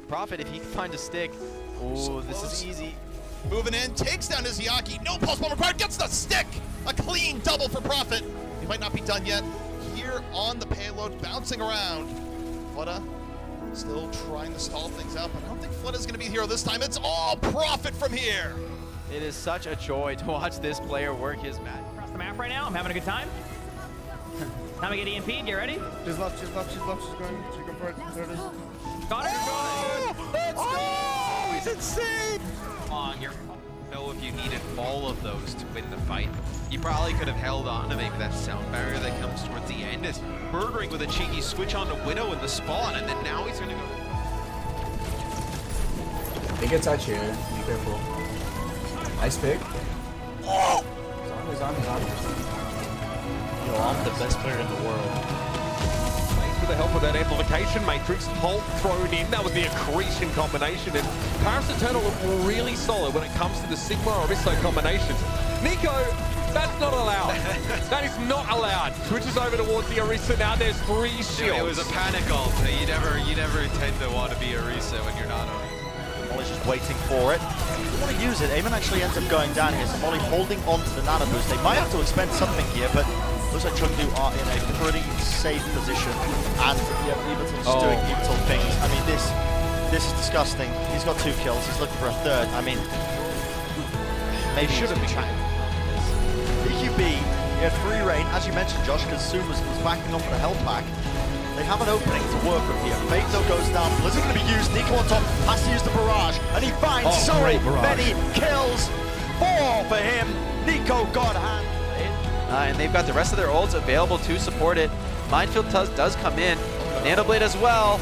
Prophet, if he can find a stick. Oh, this is easy. Moving in, takes down Izayaki. No pulse bomb required, gets the stick! A clean double for Prophet. He might not be done yet. Here on the payload, bouncing around. Flutta still trying to stall things out, but I don't think Flutta's gonna be the hero this time. It's all Prophet from here. It is such a joy to watch this player work his match. Across the map right now, I'm having a good time. Time to get EMP'd, you ready? She's left, she's going for it. There it is. Got it, Let's go! He's insane! You know if you needed all of those to win the fight. You probably could have held on to maybe that sound barrier that comes towards the end. Is murdering with a cheeky switch on to Widow in the spawn, and then now he's gonna go. He gets touch here. Be careful. Nice pick. Oh! He's on. Yo, I'm the best player in the world. Thanks for the help with that amplification matrix. Holt thrown in. That was the accretion combination. And Paris Eternal look really solid when it comes to the Sigma or Abysso combinations. Nico, that's not allowed. That is not allowed. Switches over towards the Orisa. Now there's 3 shields. It was a panic ult. You never tend to want to be Orisa when you're not Orisa. Molly's just waiting for it. They want to use it. Eamon actually ends up going down here. So Molly holding on to the nano boost. They might have to expend something here, but looks like Chengdu are in a pretty safe position. And yeah, Eberton's just doing Eberton things. I mean, this is disgusting. He's got 2 kills. He's looking for a 3rd. I mean, maybe should have been trying. EQB, he had free reign, as you mentioned, Josh, because Soon was backing off with a health pack. They have an opening to work with here. Fato goes down. Blizzard's going to be used. Nico on top has to use the barrage, and he finds so many kills. 4 for him. Nico got hand. And they've got the rest of their ults available to support it. Minefield does come in. Nanoblade as well.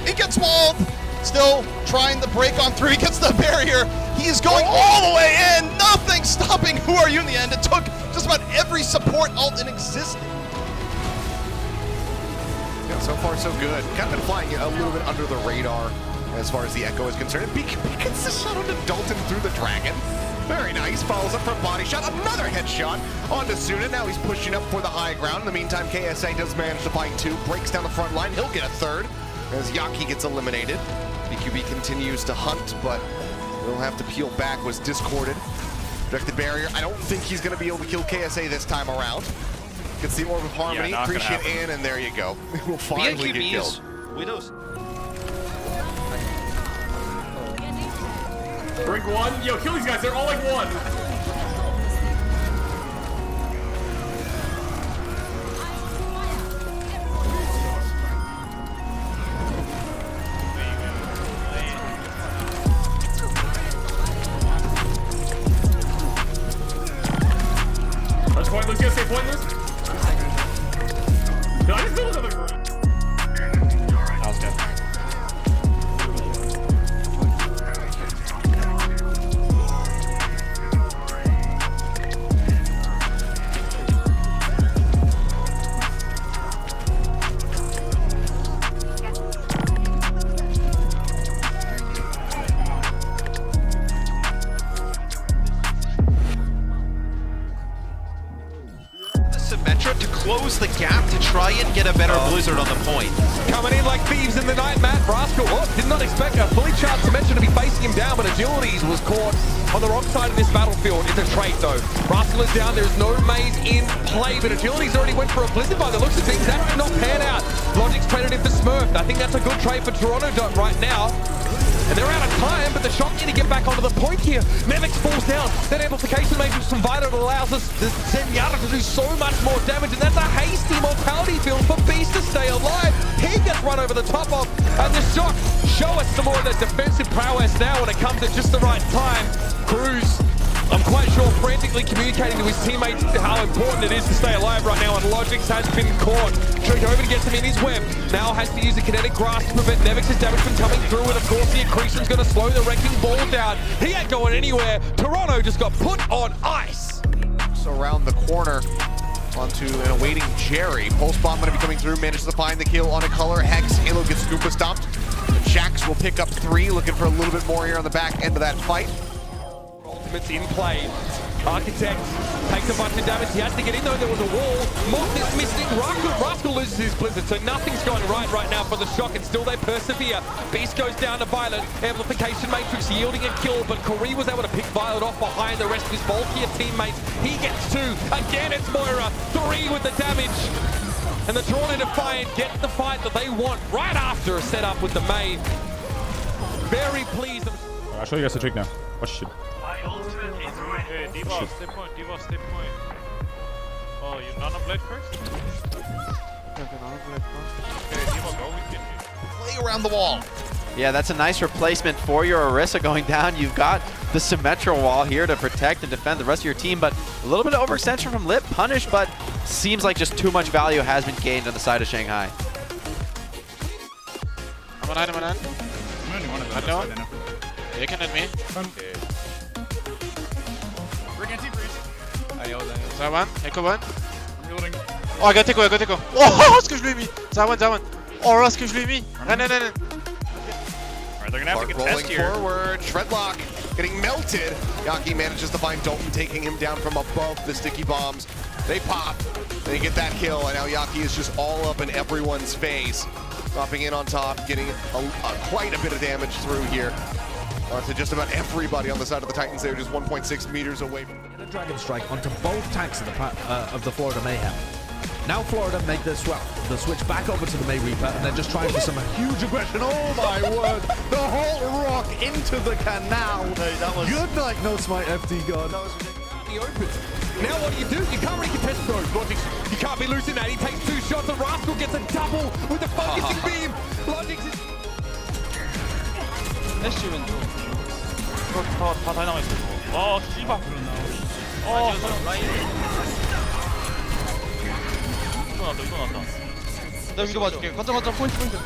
He gets walled. Still trying the break on through. He gets the barrier. He is going all the way in. Nothing stopping Who Are You in the end. It took just about every support ult in existence. Yeah, so far so good. Kind of been flying a little bit under the radar as far as the Echo is concerned. Beacons the shot onto Dalton through the Dragon. Very nice. Follows up for a body shot. Another headshot onto Suna. Now he's pushing up for the high ground. In the meantime, KSA does manage to find 2. Breaks down the front line. He'll get a 3rd as Yaki gets eliminated. BQB continues to hunt, but he'll have to peel back. Was discorded. Projected barrier. I don't think he's going to be able to kill KSA this time around. Gets the Orb of Harmony. Appreciate in, and there you go. We'll finally get killed. Widows. Break 1. Yo, kill these guys. They're all like 1. That's pointless. You gotta say pointless. Did I just build another group? That was good. Symmetra to close the gap to try and get a better Blizzard on the point. Coming in like thieves in the night, Matt Rascal. Did not expect a fully charged Symmetra to be facing him down, but Agilities was caught on the wrong side of this battlefield. It's a trait though. Rascal is down, there's no maze in play, but Agilities already went for a Blizzard by the looks of things. That did not pan out. Logic's traded in for Smurf. I think that's a good trade for Toronto right now. And they're out of time, but the shot need to get back onto the point here. Nevix falls down. That amplification matrix from Vital allows us the Zenyatta to do so much more damage, and that's a hasty mortality field for Beast to stay alive. He gets run over the top of, and the shot show us some more of that defensive prowess now when it comes at just the right time. Cruz, I'm quite sure, frantically communicating to his teammates how important it is to stay alive right now, and Logix has been caught. Over gets him in his web. Now has to use a kinetic grasp to prevent Nevix's damage from coming through, and of course the accretion's going to slow the wrecking ball down. He ain't going anywhere. Toronto just got put on ice. So around the corner onto an awaiting Jerry. Pulse bomb going to be coming through. Manages to find the kill on a color. Hex. Halo gets Koopa stomped. Shax will pick up 3. Looking for a little bit more here on the back end of that fight. Ultimates in play. Architect takes a bunch of damage. He has to get in though. There was a wall. Moth is missing. Rascal loses his blizzard. So nothing's going right now for the Shock. And still they persevere. Beast goes down to Violet. Amplification Matrix yielding a kill. But Corey was able to pick Violet off behind the rest of his bulkier teammates. He gets 2. Again, it's Moira. 3 with the damage. And the Drawn and Defiant get the fight that they want right after a setup with the main. Very pleased. I'll show you guys a trick now. Watch it. Hey, D.Va, stay point, D.Va, stay point. Oh, you nano blade first? Okay, D.Va, go with me. Play around the wall. Yeah, that's a nice replacement for your Orisa going down. You've got the Symmetra wall here to protect and defend the rest of your team, but a little bit of overextension from Lip, punished, but seems like just too much value has been gained on the side of Shanghai. I'm on. I know. You can hit me. Zawan, Echo one. Oh, I got Echo, Oh, ce que je lui ai mis. Zawan. Oh là, ce que je lui ai mis. Run. Alright, they're gonna have to rolling forward. Shredlock getting melted. Yaki manages to find Dalton, taking him down from above the sticky bombs. They pop. They get that kill, and now Yaki is just all up in everyone's face. Dropping in on top, getting quite a bit of damage through here. To just about everybody on the side of the Titans. They're just 1.6 meters away. A Dragon Strike onto both tanks of the Florida Mayhem. Now Florida make the switch back over to the May Reaper, and they're just trying for some huge aggression. Oh my word! The whole rock into the canal. Hey, that was good night, no smite FD God. That was ridiculous. He opens. Now what do? You can't really contest those. Logic, you can't be losing that. He takes 2 shots, and Rascal gets a double with the focusing beam. Logic is... 다 다이나마이트. 아, 씨발. 이거 나왔다. 나 위로 봐줄게. 거점 포인트.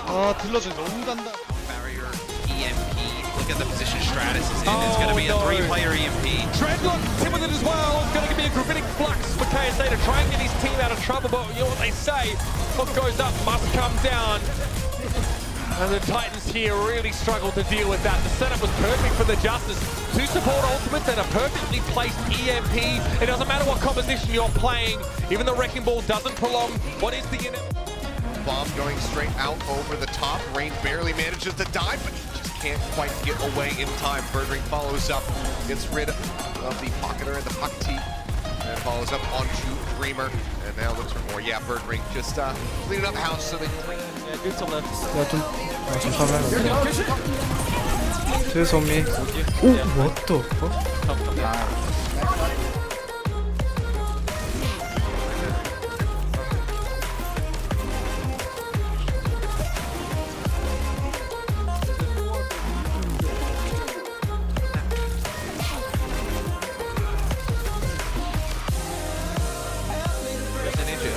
아, 딜러즈 너무 간다. Barrier, EMP. Look at the position Stratus is in. It's going to be a 3-player EMP. Dreadlock, Tim with it as well. It's going to be a gravitic flux for KSA to try and get his team out of trouble. But you know what they say? What goes up must come down. And the Titans here really struggle to deal with that. The setup was perfect for the Justice. 2 support ultimates and a perfectly placed EMP. It doesn't matter what composition you're playing. Even the Wrecking Ball doesn't prolong what is the... Bomb going straight out over the top. Rain barely manages to dive, but he just can't quite get away in time. Birdring follows up, gets rid of the Pocketer and the Puck T, and follows up onto Dreamer. And now looks for more. Yeah, Birdring just cleaning up the house so they clean. Yeah, good to left. 좀 There's on me. Oh, what the fuck?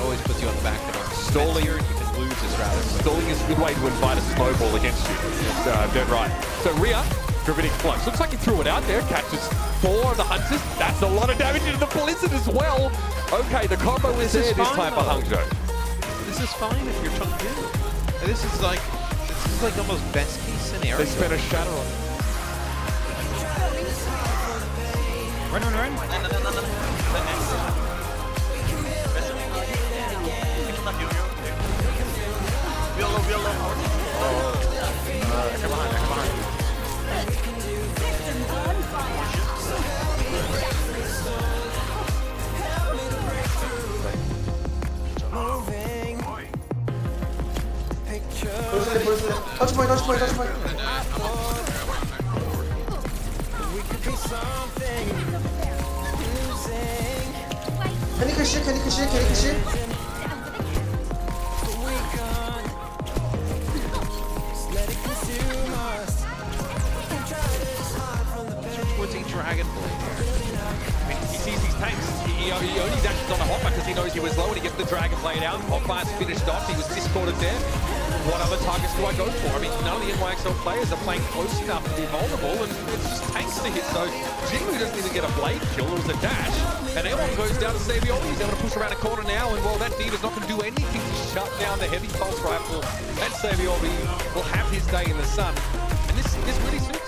Always puts you on the back foot. Stalling. You can lose this rather. Stalling is a good way to invite a snowball against you. Dead right. So Rhea, Gravitic Flux. Looks like he threw it out there. Catches 4 of the Hunters. That's a lot of damage into the Blizzard as well. Okay, the combo is there this time for Hangzhou. This is fine if you're chunked in. This is like almost best case scenario. They spent a shatter on it. Run. Touch point. Can you push it? Dragon Blade here. I mean, he sees these tanks. He only dashes on a hopper because he knows he was low and he gets the Dragon Blade out. Hotfire's finished off. He was discorded there. what other targets do I go for? I mean, none of the NYXL players are playing close enough to be vulnerable, and it's just tanks to hit. So Jiggy doesn't even get a blade kill. It was a dash, and everyone goes down to Savioli. He's able to push around a corner now, and well, that D.Va's not going to do anything to shut down the heavy pulse rifle. And Savioli will have his day in the sun. And this really suits